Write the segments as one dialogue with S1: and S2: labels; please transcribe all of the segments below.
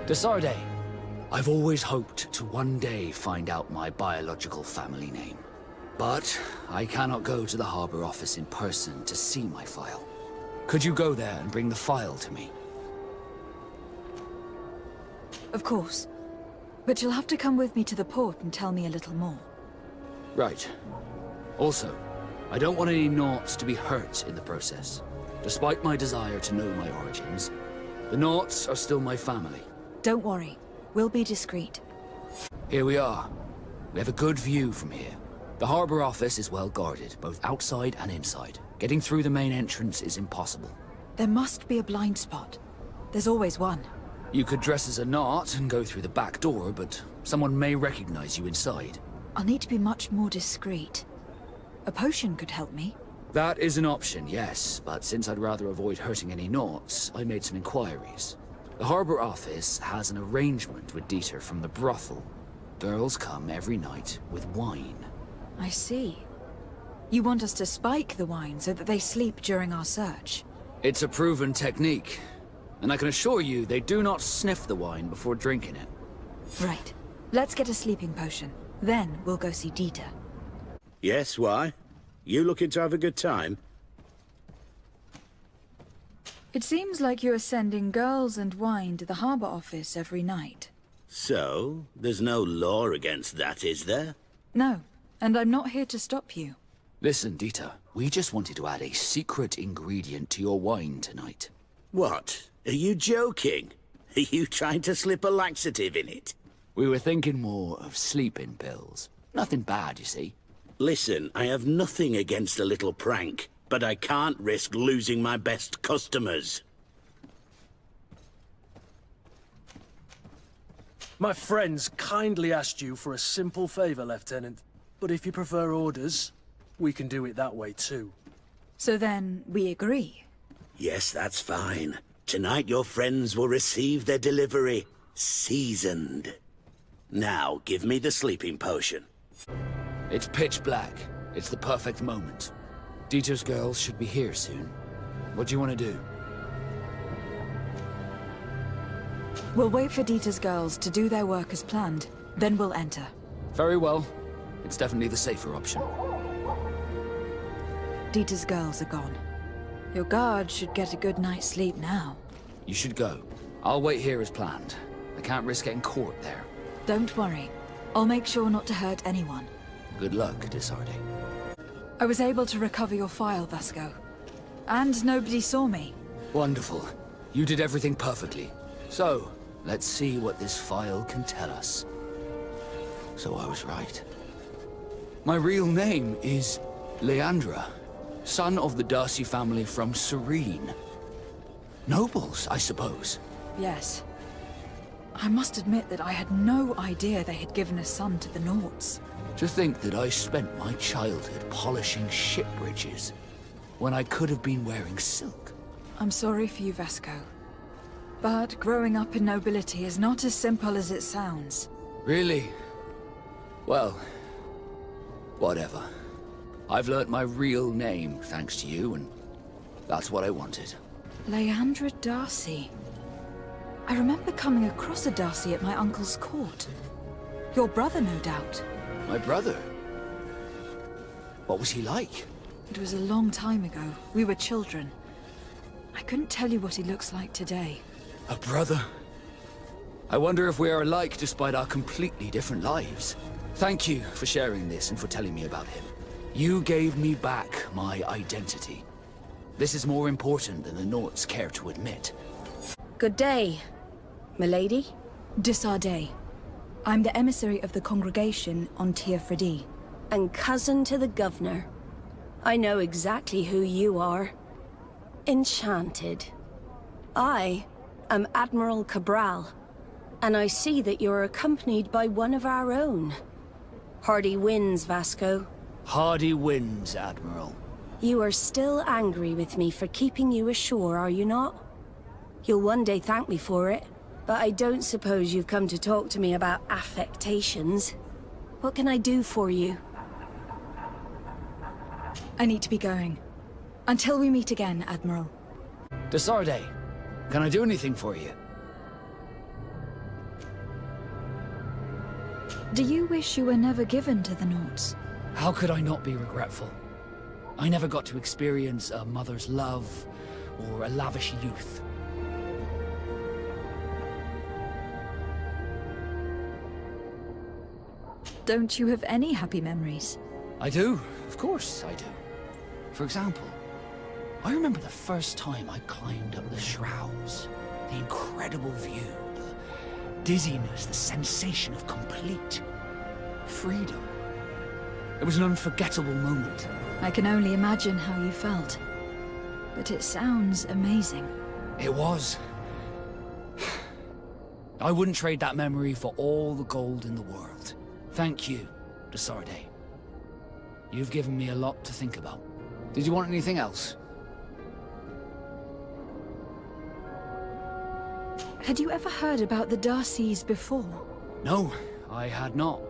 S1: Desarde. I've always hoped to one day find out my biological family name. But I cannot go to the harbor office in person to see my file. Could you go there and bring the file to me?
S2: Of course. But you'll have to come with me to the port and tell me a little more.
S1: Right. Also, I don't want any Naughts to be hurt in the process. Despite my desire to know my origins, the Naughts are still my family.
S2: Don't worry. We'll be discreet.
S1: Here we are. We have a good view from here. The harbor office is well guarded, both outside and inside. Getting through the main entrance is impossible.
S2: There must be a blind spot. There's always one.
S1: You could dress as a Naut and go through the back door, but someone may recognize you inside.
S2: I'll need to be much more discreet. A potion could help me.
S1: That is an option, yes, but since I'd rather avoid hurting any Naughts, I made some inquiries. The harbor office has an arrangement with Dieter from the brothel. Girls come every night with wine.
S2: I see. You want us to spike the wine so that they sleep during our search?
S1: It's a proven technique, and I can assure you they do not sniff the wine before drinking it.
S2: Right. Let's get a sleeping potion. Then we'll go see Dieter.
S3: Yes, why? You looking to have a good time?
S2: It seems like you are sending girls and wine to the harbor office every night.
S3: So, there's no law against that, is there?
S2: No, and I'm not here to stop you.
S1: Listen, Dieter, we just wanted to add a secret ingredient to your wine tonight.
S3: What? Are you joking? Are you trying to slip a laxative in it?
S1: We were thinking more of sleeping pills. Nothing bad, you see.
S3: Listen, I have nothing against a little prank, but I can't risk losing my best customers.
S4: My friends kindly asked you for a simple favor, Lieutenant. But if you prefer orders, we can do it that way too.
S2: So then, we agree?
S3: Yes, that's fine. Tonight your friends will receive their delivery, seasoned. Now, give me the sleeping potion.
S1: It's pitch black. It's the perfect moment. Dieter's girls should be here soon. What do you want to do?
S2: We'll wait for Dieter's girls to do their work as planned. Then we'll enter.
S1: Very well. It's definitely the safer option.
S2: Dieter's girls are gone. Your guard should get a good night's sleep now.
S1: You should go. I'll wait here as planned. I can't risk getting caught there.
S2: Don't worry. I'll make sure not to hurt anyone.
S1: Good luck, Desarde.
S2: I was able to recover your file, Vasco. And nobody saw me.
S1: Wonderful. You did everything perfectly. So, let's see what this file can tell us. So I was right. My real name is Leandra, son of the Darcy family from Serene. Nobles, I suppose.
S2: Yes. I must admit that I had no idea they had given a son to the Naughts.
S1: To think that I spent my childhood polishing ship bridges, when I could have been wearing silk.
S2: I'm sorry for you, Vasco. But growing up in nobility is not as simple as it sounds.
S1: Really? Well, whatever. I've learnt my real name thanks to you, and that's what I wanted.
S2: Leandra Darcy. I remember coming across a Darcy at my uncle's court. Your brother, no doubt.
S1: My brother? What was he like?
S2: It was a long time ago. We were children. I couldn't tell you what he looks like today.
S1: A brother? I wonder if we are alike despite our completely different lives. Thank you for sharing this and for telling me about him. You gave me back my identity. This is more important than the Naughts care to admit.
S5: Good day, milady.
S2: Desarde. I'm the emissary of the congregation on Teil,
S5: And cousin to the governor. I know exactly who you are. Enchanted. I am Admiral Cabral, and I see that you're accompanied by one of our own. Hardy winds, Vasco.
S1: Hardy winds, Admiral.
S5: You are still angry with me for keeping you ashore, are you not? You'll one day thank me for it, but I don't suppose you've come to talk to me about affectations. What can I do for you?
S2: I need to be going. Until we meet again, Admiral.
S1: Desarde, can I do anything for you?
S2: Do you wish you were never given to the Nauts?
S1: How could I not be regretful? I never got to experience a mother's love or a lavish youth.
S2: Don't you have any happy memories?
S1: I do, of course I do. For example, I remember the first time I climbed up the shrouds. The incredible view, the dizziness, the sensation of complete freedom. It was an unforgettable moment.
S2: I can only imagine how you felt. But it sounds amazing.
S1: It was. I wouldn't trade that memory for all the gold in the world. Thank you, Desarde. You've given me a lot to think about. Did you want anything else?
S2: Had you ever heard about the Darcys before?
S1: No, I had not.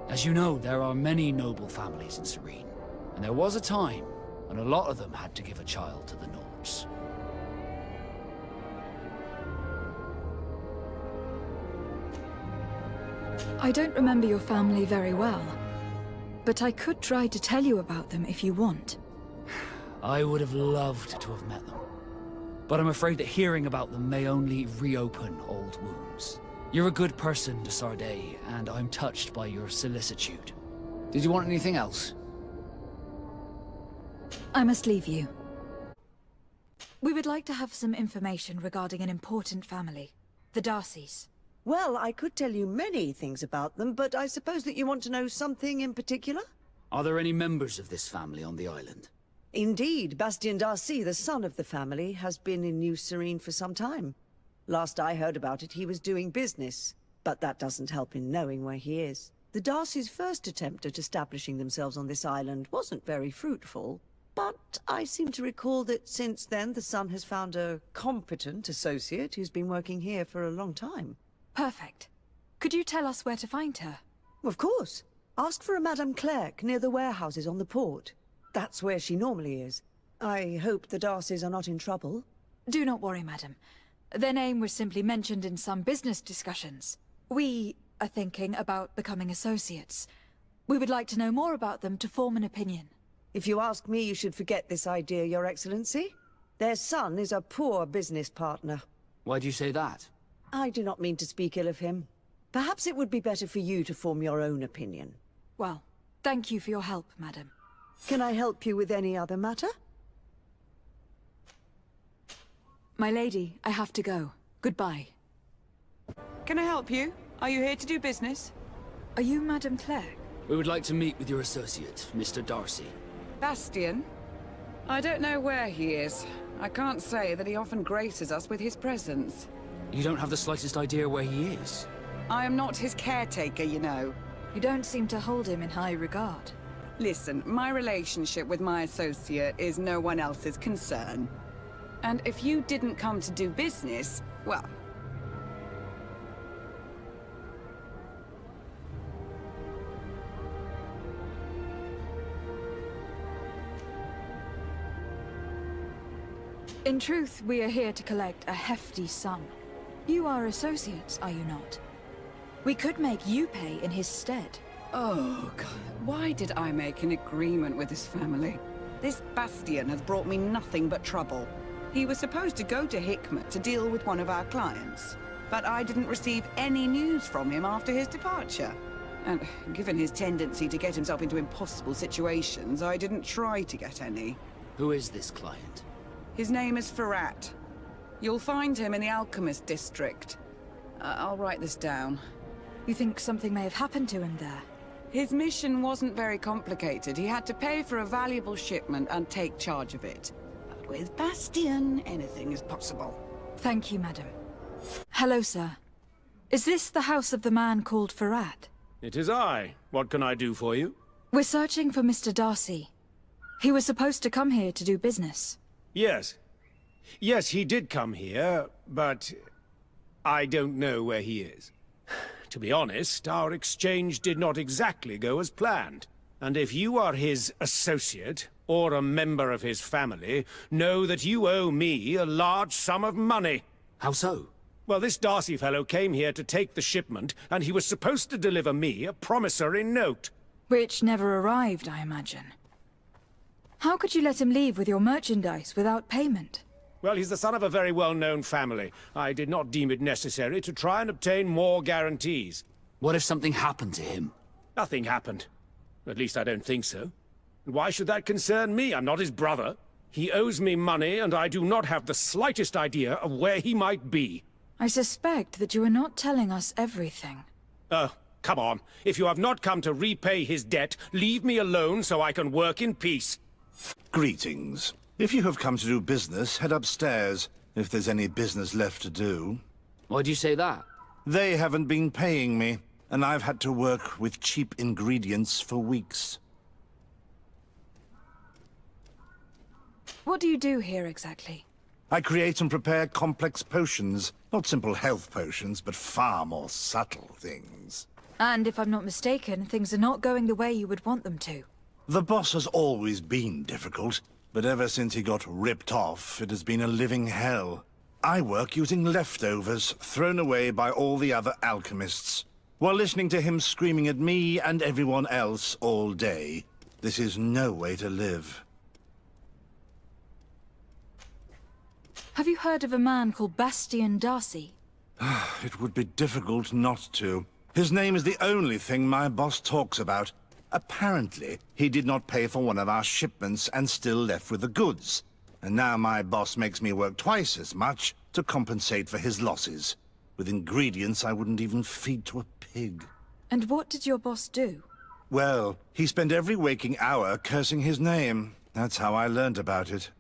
S1: As you know, there are many noble families in Serene. And there was a time when a lot of them had to give a child to the Nords.
S2: I don't remember your family very well, but I could try to tell you about them if you want.
S1: I would have loved to have met them. But I'm afraid that hearing about them may only reopen old wounds. You're a good person, Desarde, and I'm touched by your solicitude. Did you want anything else?
S2: I must leave you. We would like to have some information regarding an important family, the Darcys.
S6: Well, I could tell you many things about them, but I suppose that you want to know something in particular?
S1: Are there any members of this family on the island?
S6: Indeed, Bastien Darcy, the son of the family, has been in New Serene for some time. Last I heard about it, he was doing business, but that doesn't help in knowing where he is. The Darcys' first attempt at establishing themselves on this island wasn't very fruitful, but I seem to recall that since then the son has found a competent associate who's been working here for a long time.
S2: Perfect. Could you tell us where to find her?
S6: Of course. Ask for a Madame Clerc near the warehouses on the port. That's where she normally is. I hope the Darcys are not in trouble.
S2: Do not worry, madam. Their name was simply mentioned in some business discussions. We are thinking about becoming associates. We would like to know more about them to form an opinion.
S6: If you ask me, you should forget this idea, Your Excellency. Their son is a poor business partner.
S1: Why do you say that?
S6: I do not mean to speak ill of him. Perhaps it would be better for you to form your own opinion.
S2: Well, thank you for your help, madam.
S6: Can I help you with any other matter?
S2: My lady, I have to go. Goodbye.
S7: Can I help you? Are you here to do business?
S2: Are you Madame Clerc?
S1: We would like to meet with your associate, Mr. Darcy.
S7: Bastian? I don't know where he is. I can't say that he often graces us with his presence.
S1: You don't have the slightest idea where he is?
S7: I am not his caretaker, you know.
S2: You don't seem to hold him in high regard.
S7: Listen, my relationship with my associate is no one else's concern. And if you didn't come to do business, well...
S2: In truth, we are here to collect a hefty sum. You are associates, are you not? We could make you pay in his stead.
S7: Oh, God. Why did I make an agreement with this family? This Bastian has brought me nothing but trouble. He was supposed to go to Hikmet to deal with one of our clients, but I didn't receive any news from him after his departure. And given his tendency to get himself into impossible situations, I didn't try to get any.
S1: Who is this client?
S7: His name is Ferrat. You'll find him in the Alchemist district. I'll write this down.
S2: You think something may have happened to him there?
S7: His mission wasn't very complicated. He had to pay for a valuable shipment and take charge of it. But with Bastian, anything is possible.
S2: Thank you, madam. Hello, sir. Is this the house of the man called Ferrat?
S8: It is I. What can I do for you?
S2: We're searching for Mr. Darcy. He was supposed to come here to do business.
S8: Yes. Yes, he did come here, but I don't know where he is. To be honest, our exchange did not exactly go as planned. And if you are his associate, or a member of his family, know that you owe me a large sum of money.
S1: How so?
S8: Well, this Darcy fellow came here to take the shipment, and he was supposed to deliver me a promissory note.
S2: Which never arrived, I imagine. How could you let him leave with your merchandise without payment?
S8: Well, he's the son of a very well-known family. I did not deem it necessary to try and obtain more guarantees.
S1: What if something happened to him?
S8: Nothing happened. At least I don't think so. And why should that concern me? I'm not his brother. He owes me money, and I do not have the slightest idea of where he might be.
S2: I suspect that you are not telling us everything.
S8: Come on. If you have not come to repay his debt, leave me alone so I can work in peace.
S9: Greetings. If you have come to do business, head upstairs, if there's any business left to do.
S1: Why'd you say that?
S9: They haven't been paying me, and I've had to work with cheap ingredients for weeks.
S2: What do you do here exactly?
S9: I create and prepare complex potions. Not simple health potions, but far more subtle things.
S2: And if I'm not mistaken, things are not going the way you would want them to.
S9: The boss has always been difficult, but ever since he got ripped off, it has been a living hell. I work using leftovers thrown away by all the other alchemists, while listening to him screaming at me and everyone else all day. This is no way to live.
S2: Have you heard of a man called Bastian Darcy?
S9: It would be difficult not to. His name is the only thing my boss talks about. Apparently, he did not pay for one of our shipments and still left with the goods. And now my boss makes me work twice as much to compensate for his losses. With ingredients I wouldn't even feed to a pig.
S2: And what did your boss do?
S9: Well, he spent every waking hour cursing his name. That's how I learned about it.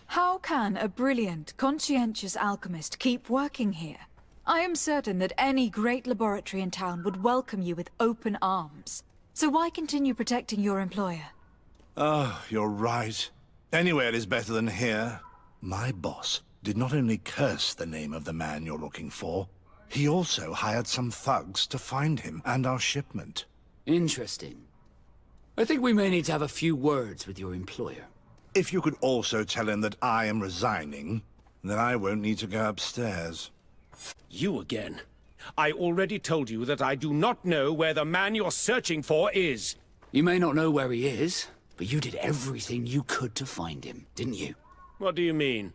S2: How can a brilliant, conscientious alchemist keep working here? I am certain that any great laboratory in town would welcome you with open arms. So why continue protecting your employer?
S9: Oh, you're right. Anywhere is better than here. My boss did not only curse the name of the man you're looking for, he also hired some thugs to find him and our shipment.
S1: Interesting. I think we may need to have a few words with your employer.
S9: If you could also tell him that I am resigning, then I won't need to go upstairs.
S8: You again. I already told you that I do not know where the man you're searching for is.
S1: You may not know where he is, but you did everything you could to find him, didn't you?
S8: What do you mean?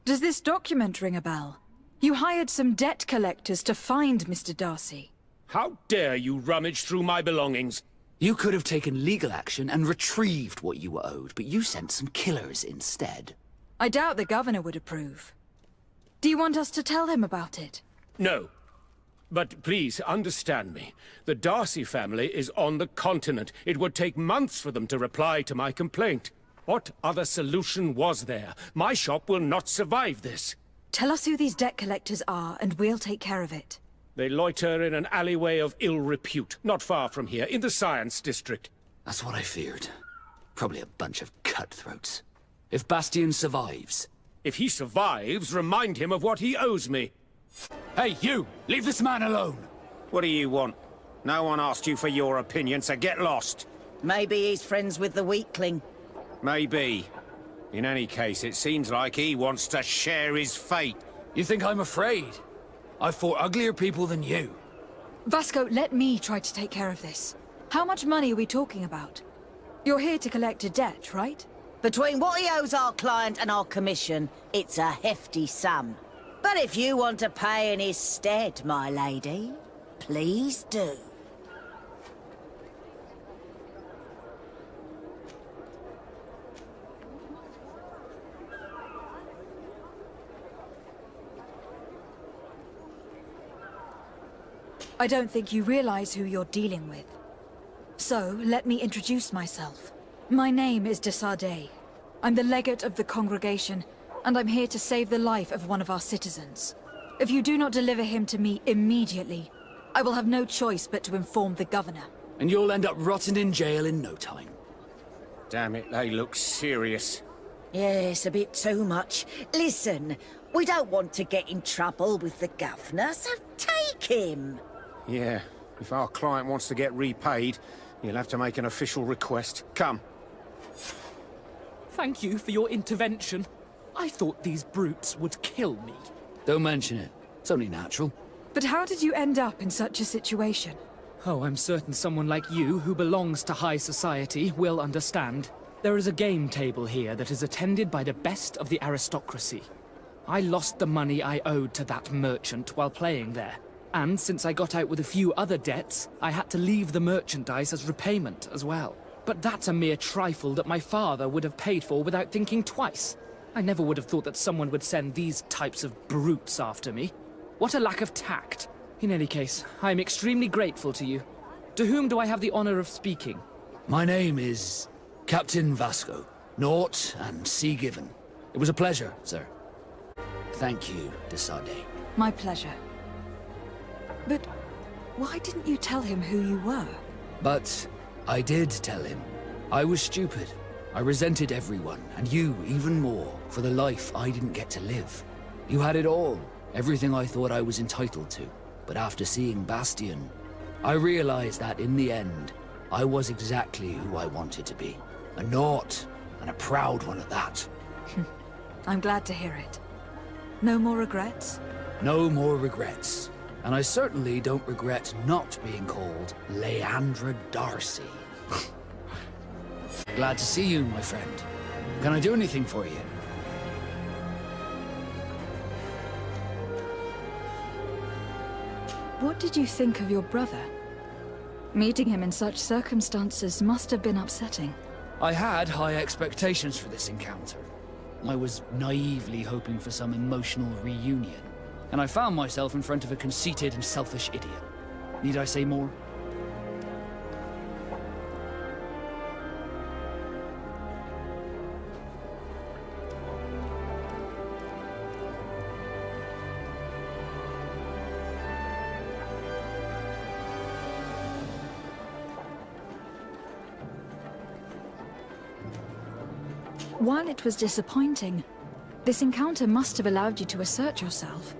S2: Does this document ring a bell? You hired some debt collectors to find Mr. Darcy.
S8: How dare you rummage through my belongings?
S1: You could have taken legal action and retrieved what you were owed, but you sent some killers instead.
S2: I doubt the governor would approve. Do you want us to tell him about it?
S8: No. But please, understand me. The Darcy family is on the continent. It would take months for them to reply to my complaint. What other solution was there? My shop will not survive this.
S2: Tell us who these debt collectors are, and we'll take care of it.
S8: They loiter in an alleyway of ill repute, not far from here, in the Science District.
S1: That's what I feared. Probably a bunch of cutthroats. If Bastian survives...
S8: If he survives, remind him of what he owes me.
S1: Hey, you! Leave this man alone!
S8: What do you want? No one asked you for your opinion, so get lost.
S10: Maybe he's friends with the weakling.
S8: Maybe. In any case, it seems like he wants to share his fate.
S1: You think I'm afraid? I've fought uglier people than you.
S2: Vasco, let me try to take care of this. How much money are we talking about? You're here to collect a debt, right?
S10: Between what he owes our client and our commission, it's a hefty sum. But if you want to pay in his stead, my lady, please do.
S2: I don't think you realize who you're dealing with. So, let me introduce myself. My name is de Sardet. I'm the legate of the congregation, and I'm here to save the life of one of our citizens. If you do not deliver him to me immediately, I will have no choice but to inform the governor.
S1: And you'll end up rotting in jail in no time.
S8: Damn it, they look serious.
S10: Yes, a bit too much. Listen, we don't want to get in trouble with the governor, so take him.
S8: Yeah, if our client wants to get repaid, he'll have to make an official request. Come,
S11: Thank you for your intervention. I thought these brutes would kill me.
S1: Don't mention it. It's only natural.
S2: But how did you end up in such a situation?
S11: Oh, I'm certain someone like you, who belongs to high society, will understand. There is a game table here that is attended by the best of the aristocracy. I lost the money I owed to that merchant while playing there. And since I got out with a few other debts, I had to leave the merchandise as repayment as well. But that's a mere trifle that my father would have paid for without thinking twice. I never would have thought that someone would send these types of brutes after me. What a lack of tact. In any case, I am extremely grateful to you. To whom do I have the honor of speaking?
S1: My name is Captain Vasco. Naught and sea given. It was a pleasure, sir. Thank you, de Sardet.
S2: My pleasure. But why didn't you tell him who you were?
S1: But I did tell him. I was stupid. I resented everyone, and you even more, for the life I didn't get to live. You had it all, everything I thought I was entitled to. But after seeing Bastion, I realized that in the end, I was exactly who I wanted to be. A naught, and a proud one at that.
S2: I'm glad to hear it. No more regrets?
S1: No more regrets. And I certainly don't regret not being called Leandra Darcy. Glad to see you, my friend. Can I do anything for you?
S2: What did you think of your brother? Meeting him in such circumstances must have been upsetting.
S1: I had high expectations for this encounter. I was naively hoping for some emotional reunion, and I found myself in front of a conceited and selfish idiot. Need I say more?
S2: While it was disappointing, this encounter must have allowed you to assert yourself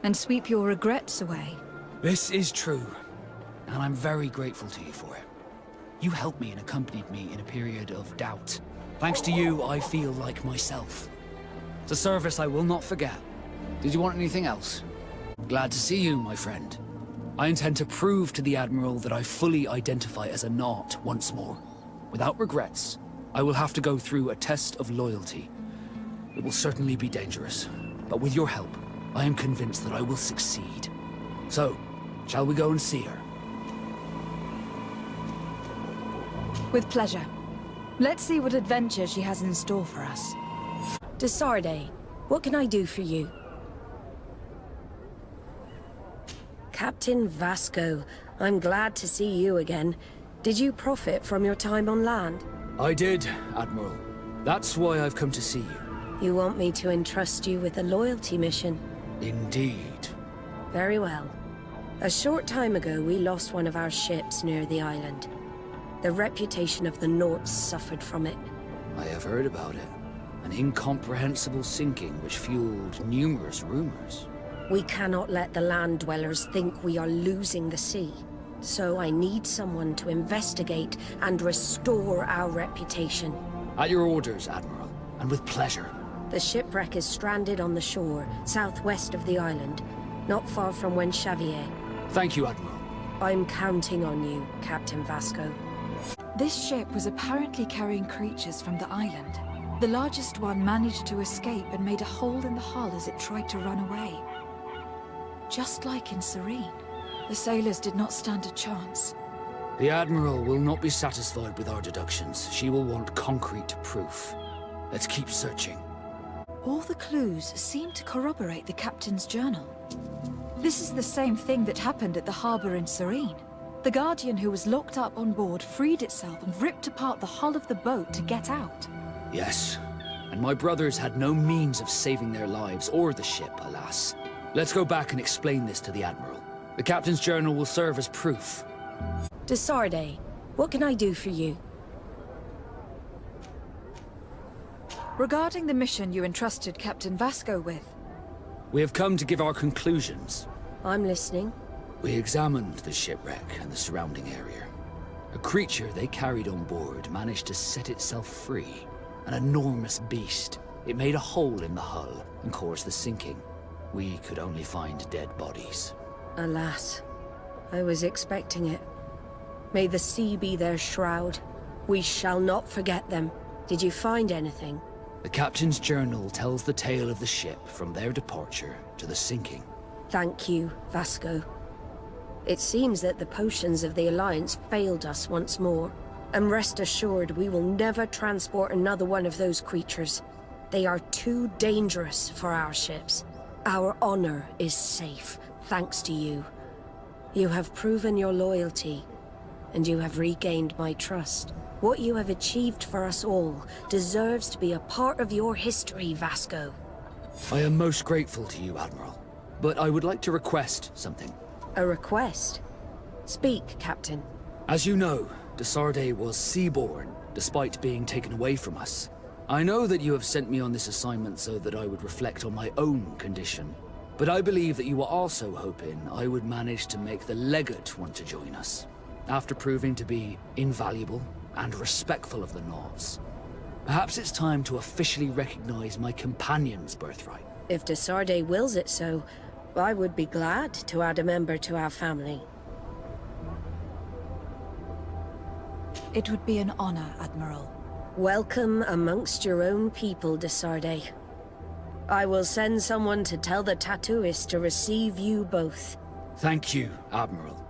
S2: and sweep your regrets away.
S1: This is true, and I'm very grateful to you for it. You helped me and accompanied me in a period of doubt. Thanks to you, I feel like myself. It's a service I will not forget. Did you want anything else? Glad to see you, my friend. I intend to prove to the Admiral that I fully identify as a Naught once more. Without regrets, I will have to go through a test of loyalty. It will certainly be dangerous, but with your help, I am convinced that I will succeed. So, shall we go and see her?
S2: With pleasure. Let's see what adventure she has in store for us.
S5: De Sardet, what can I do for you? Captain Vasco, I'm glad to see you again. Did you profit from your time on land?
S1: I did, Admiral. That's why I've come to see you.
S5: You want me to entrust you with a loyalty mission?
S1: Indeed.
S5: Very well. A short time ago, we lost one of our ships near the island. The reputation of the Norts suffered from it.
S1: I have heard about it. An incomprehensible sinking which fueled numerous rumors.
S5: We cannot let the land dwellers think we are losing the sea. So I need someone to investigate and restore our reputation.
S1: At your orders, Admiral, and with pleasure.
S5: The shipwreck is stranded on the shore, southwest of the island, not far from Xavier.
S1: Thank you, Admiral.
S5: I'm counting on you, Captain Vasco.
S2: This ship was apparently carrying creatures from the island. The largest one managed to escape and made a hole in the hull as it tried to run away. Just like in Serene. The sailors did not stand a chance.
S1: The Admiral will not be satisfied with our deductions. She will want concrete proof. Let's keep searching.
S2: All the clues seem to corroborate the captain's journal. This is the same thing that happened at the harbor in Serene. The Guardian who was locked up on board freed itself and ripped apart the hull of the boat to get out.
S1: Yes, and my brothers had no means of saving their lives or the ship, alas. Let's go back and explain this to the Admiral. The captain's journal will serve as proof.
S5: De Sardet, what can I do for you?
S2: Regarding the mission you entrusted Captain Vasco with.
S1: We have come to give our conclusions.
S5: I'm listening.
S1: We examined the shipwreck and the surrounding area. A creature they carried on board managed to set itself free. An enormous beast. It made a hole in the hull and caused the sinking. We could only find dead bodies.
S5: Alas, I was expecting it. May the sea be their shroud. We shall not forget them. Did you find anything?
S1: The captain's journal tells the tale of the ship from their departure to the sinking.
S5: Thank you, Vasco. It seems that the potions of the Alliance failed us once more. And rest assured, we will never transport another one of those creatures. They are too dangerous for our ships. Our honor is safe, thanks to you. You have proven your loyalty, and you have regained my trust. What you have achieved for us all deserves to be a part of your history, Vasco.
S1: I am most grateful to you, Admiral. But I would like to request something.
S5: A request? Speak, Captain.
S1: As you know, Desarde was seaborn, despite being taken away from us. I know that you have sent me on this assignment so that I would reflect on my own condition. But I believe that you were also hoping I would manage to make the Legate want to join us, after proving to be invaluable and respectful of the Nords. Perhaps it's time to officially recognize my companion's birthright.
S5: If Desarde wills it so, I would be glad to add a member to our family.
S2: It would be an honor, Admiral.
S5: Welcome amongst your own people, Desarde. I will send someone to tell the tattooist to receive you both.
S1: Thank you, Admiral.